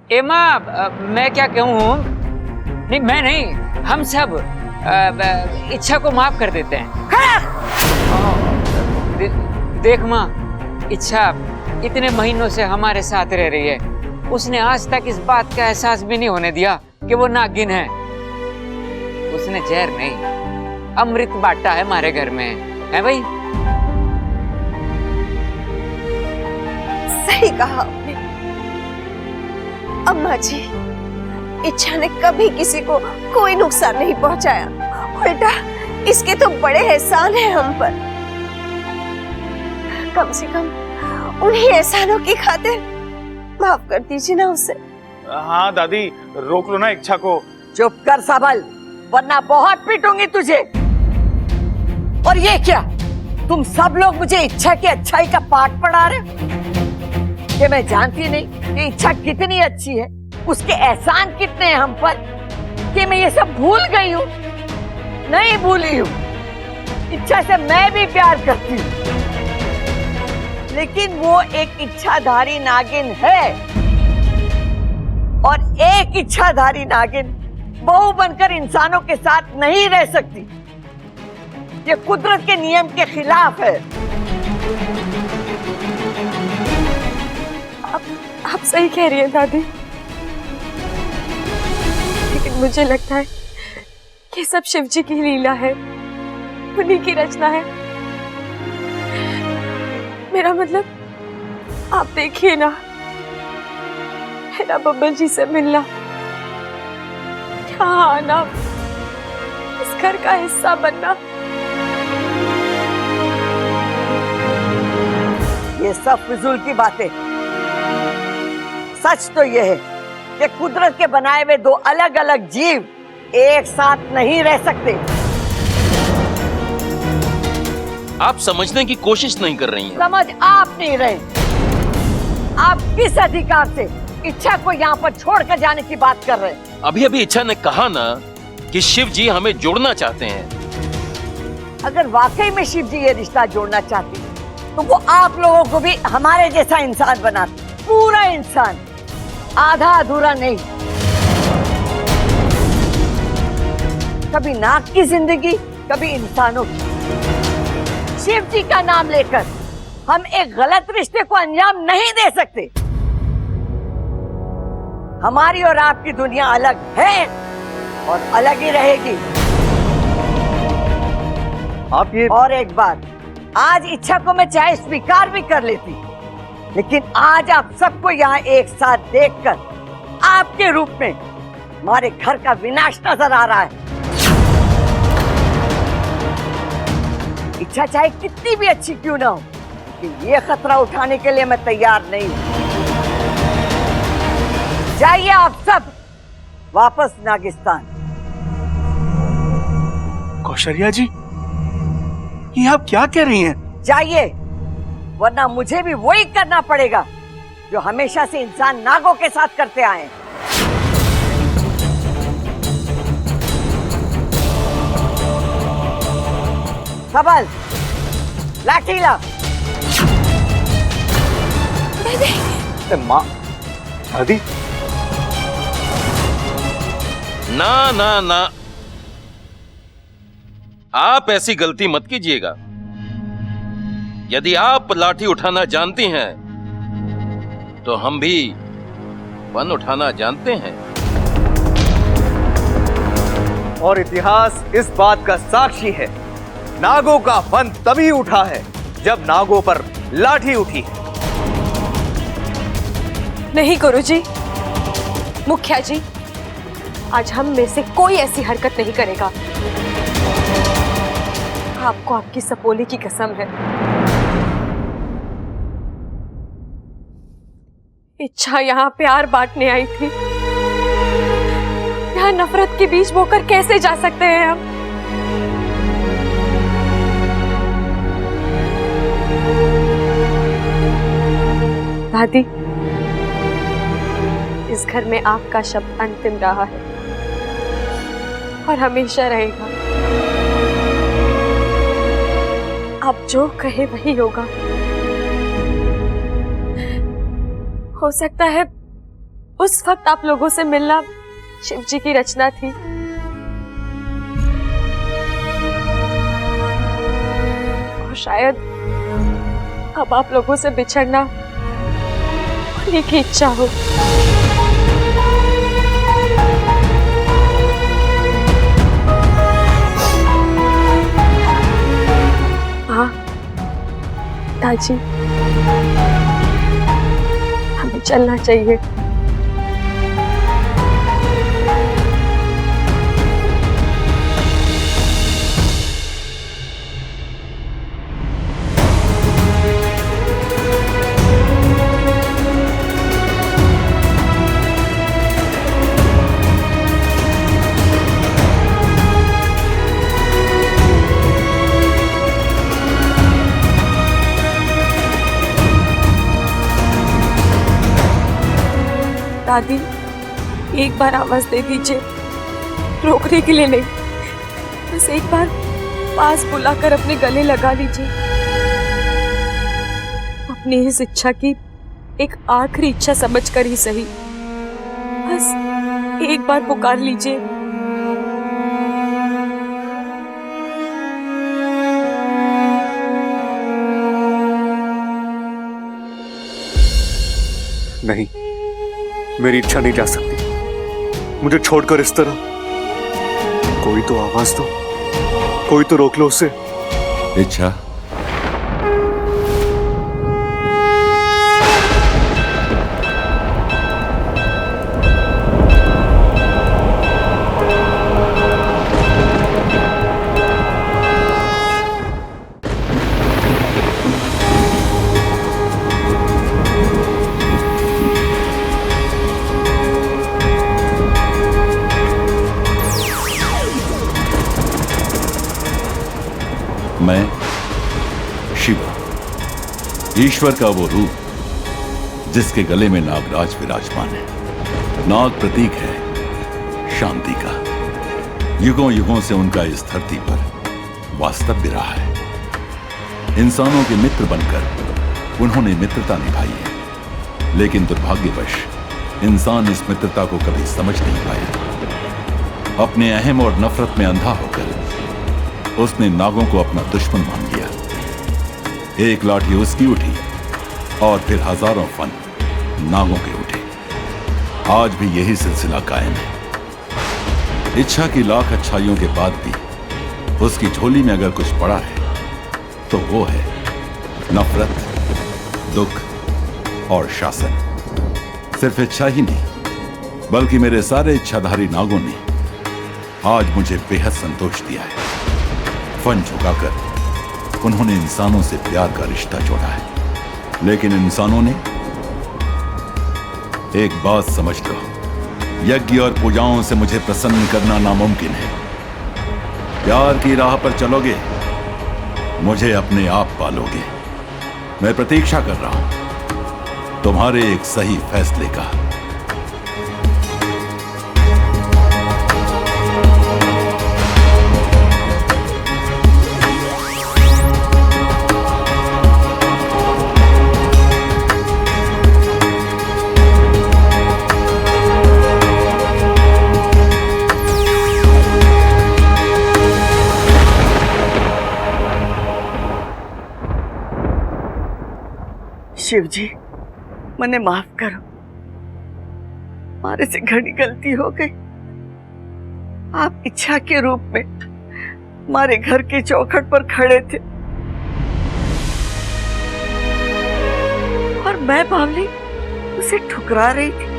एमा, मैं क्या कहूँ? नहीं, मैं नहीं, हम सब इच्छा को माफ कर देते हैं। देख माँ, इच्छा इतने महीनों से हमारे साथ रह रही है, उसने आज तक इस बात का एहसास भी नहीं होने दिया कि वो नागिन है। उसने जहर नहीं, अमृत बांटा है हमारे घर में, है भाई? सही कहा आपने। अम्मा जी, इच्छा ने कभी किसी को कोई नुकसान नहीं पहुंचाया, उल्टा इसके तो बड़े एहसान है हम पर। कम से कम उन्हीं एहसानों की खातिर माफ कर दीजिए ना उसे। हाँ दादी, रोक लो ना इच्छा को। चुप कर सबल, वरना बहुत पीटूंगी तुझे। और ये क्या, तुम सब लोग मुझे इच्छा की अच्छाई का पाठ पढ़ा रहे हो? कि मैं जानती नहीं कि इच्छा कितनी अच्छी है, उसके एहसान कितने हैं हम पर, कि मैं ये सब भूल गई हूँ? नहीं भूली हूँ। इच्छा से मैं भी प्यार करती हूँ, लेकिन वो एक इच्छाधारी नागिन है, और एक इच्छाधारी नागिन बहू बनकर इंसानों के साथ नहीं रह सकती। ये कुदरत के नियम के खिलाफ है। आप सही कह रही हैं दादी, लेकिन मुझे लगता है कि सब शिव जी की लीला है, उन्हीं की रचना है। मेरा मतलब आप देखिए ना, मेरा बब्बल जी से मिलना, यहाँ आना, इस घर का हिस्सा बनना, ये सब फिजूल की बातें। सच तो यह है कि कुदरत के बनाए हुए दो अलग अलग जीव एक साथ नहीं रह सकते। आप समझने की कोशिश नहीं कर रही हैं। समझ आप नहीं रहे। आप किस अधिकार से इच्छा को यहाँ पर छोड़कर जाने की बात कर रहे हैं? अभी अभी इच्छा ने कहा ना कि शिव जी हमें जोड़ना चाहते हैं। अगर वाकई में शिव जी ये रिश्ता जोड़ना चाहते तो वो आप लोगों को भी हमारे जैसा इंसान बनाते, पूरा इंसान, आधा अधूरा नहीं। कभी नाग की जिंदगी, कभी इंसानों की। शिव जी का नाम लेकर हम एक गलत रिश्ते को अंजाम नहीं दे सकते। हमारी और आपकी दुनिया अलग है और अलग ही रहेगी। आप ये और एक बात, आज इच्छा को मैं चाहे स्वीकार भी कर लेती, लेकिन आज आप सबको यहाँ एक साथ देखकर आपके रूप में हमारे घर का विनाश नजर आ रहा है। इच्छा चाहे कितनी भी अच्छी क्यों ना हो, कि ये खतरा उठाने के लिए मैं तैयार नहीं हूं। जाइए आप सब वापस नागिस्तान। कौशल्या जी, ये आप क्या कह रही हैं? जाइए, वरना मुझे भी वही करना पड़ेगा जो हमेशा से इंसान नागों के साथ करते आए हैं। सबल, लाठी ला। माँ, दादी, ना ना ना, आप ऐसी गलती मत कीजिएगा। यदि आप लाठी उठाना जानती हैं, तो हम भी वन उठाना जानते हैं। और इतिहास इस बात का साक्षी है, नागों का वन तभी उठा है जब नागों पर लाठी उठी है। नहीं गुरुजी, मुखिया जी, आज हम में से कोई ऐसी हरकत नहीं करेगा। आपको आपकी सपोली की कसम है। इच्छा यहाँ प्यार बांटने आई थी, यहाँ नफरत के बीच बोकर कैसे जा सकते हैं हम? दादी, इस घर में आपका शब्द अंतिम रहा है और हमेशा रहेगा। आप जो कहे वही होगा। हो सकता है उस वक्त आप लोगों से मिलना शिव जी की रचना थी, शायद अब आप लोगों से बिछड़ना उन्हीं की इच्छा हो। हाँ दादी, हमें चलना चाहिए। दादी, एक बार आवाज दे दीजिए, रोकने के लिए नहीं, बस एक बार पास बुलाकर अपने गले लगा लीजिए। अपनी इस इच्छा की एक आखिरी इच्छा समझकर ही सही, बस एक बार पुकार लीजिए। नहीं, मेरी इच्छा नहीं जा सकती। मुझे छोड़कर इस तरह, कोई तो आवाज दो, कोई तो रोक लो उसे। इच्छा, मैं शिव, ईश्वर का वो रूप जिसके गले में नागराज विराजमान है। नाग प्रतीक है शांति का। युगों युगों से उनका इस धरती पर वास्तव्य रहा है। इंसानों के मित्र बनकर उन्होंने मित्रता निभाई है, लेकिन दुर्भाग्यवश इंसान इस मित्रता को कभी समझ नहीं पाया। अपने अहम और नफरत में अंधा होकर उसने नागों को अपना दुश्मन मान लिया। एक लाठी उसकी उठी और फिर हजारों फन नागों के उठे। आज भी यही सिलसिला कायम है। इच्छा की लाख अच्छाइयों के बाद भी उसकी झोली में अगर कुछ पड़ा है तो वो है नफरत, दुख और शासन। सिर्फ इच्छा ही नहीं, बल्कि मेरे सारे इच्छाधारी नागों ने आज मुझे बेहद संतोष दिया है। फन झुकाकर उन्होंने इंसानों से प्यार का रिश्ता जोड़ा है, लेकिन इंसानों ने, एक बात समझ लो, यज्ञ और पूजाओं से मुझे प्रसन्न करना नामुमकिन है। प्यार की राह पर चलोगे, मुझे अपने आप पालोगे। मैं प्रतीक्षा कर रहा हूं तुम्हारे एक सही फैसले का। शिव जी, मने माफ करो, मारे से घनी गलती हो गई। आप इच्छा के रूप में हमारे घर के चौखट पर खड़े थे और मैं बावली उसे ठुकरा रही थी।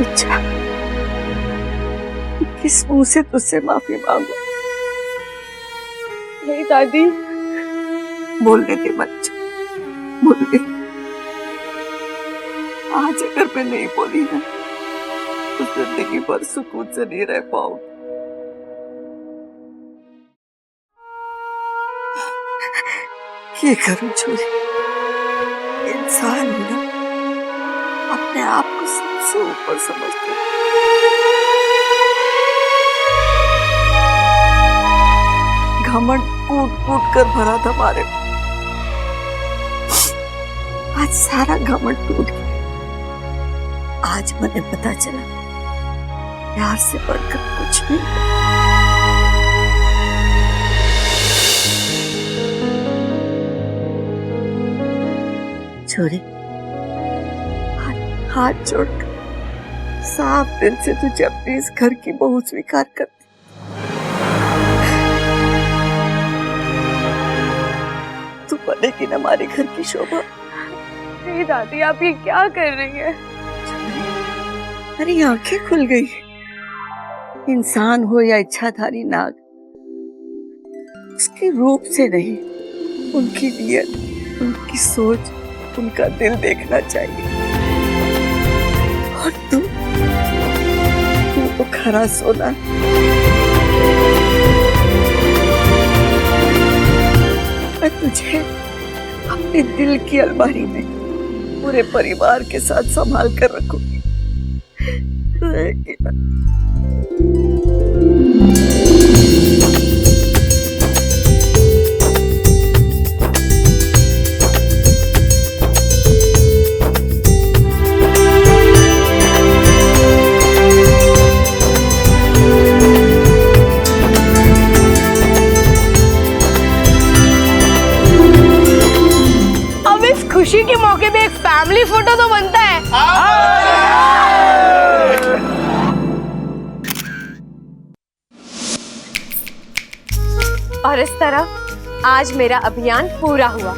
इच्छा, किस मुंह से तुझसे माफी मांगू? नहीं दादी, बोलने दे बच्चा, बोलने। आज अगर मैं नहीं बोली ना तो जिंदगी भर सुकून से नहीं रह पाऊंगी। क्या करूं छोरी, इंसान हूं ना, अपने आप को सबसे ऊपर समझते। घमंड कूट कूट कर भरा था हमारे, आज सारा घमंड टूट गया। आज मुझे पता चला प्यार से बढ़कर कुछ नहीं। छोरी, हाथ जोड़कर साफ दिल से तुझे अपने इस घर की बहू स्वीकार करती। तू बनेगी ना हमारे घर की शोभा। नहीं दादी, आप ये क्या कर रही हैं? अरे आंखें खुल गई। इंसान हो या इच्छाधारी नाग, उसके रूप से नहीं, उनकी नीयत, उनकी सोच, उनका दिल देखना चाहिए। और तू तो खरा सोना। मैं तुझे अपने दिल की अलमारी में पूरे परिवार के साथ संभाल कर रखूंगी। रहेगी ना? अब इस खुशी के मौके पे एक फैमिली फोटो तो बनता है। और इस तरह आज मेरा अभियान पूरा हुआ।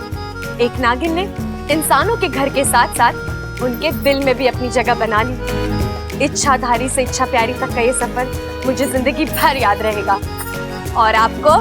एक नागिन ने इंसानों के घर के साथ साथ उनके दिल में भी अपनी जगह बना ली। इच्छाधारी से इच्छा प्यारी तक का ये सफर मुझे जिंदगी भर याद रहेगा। और आपको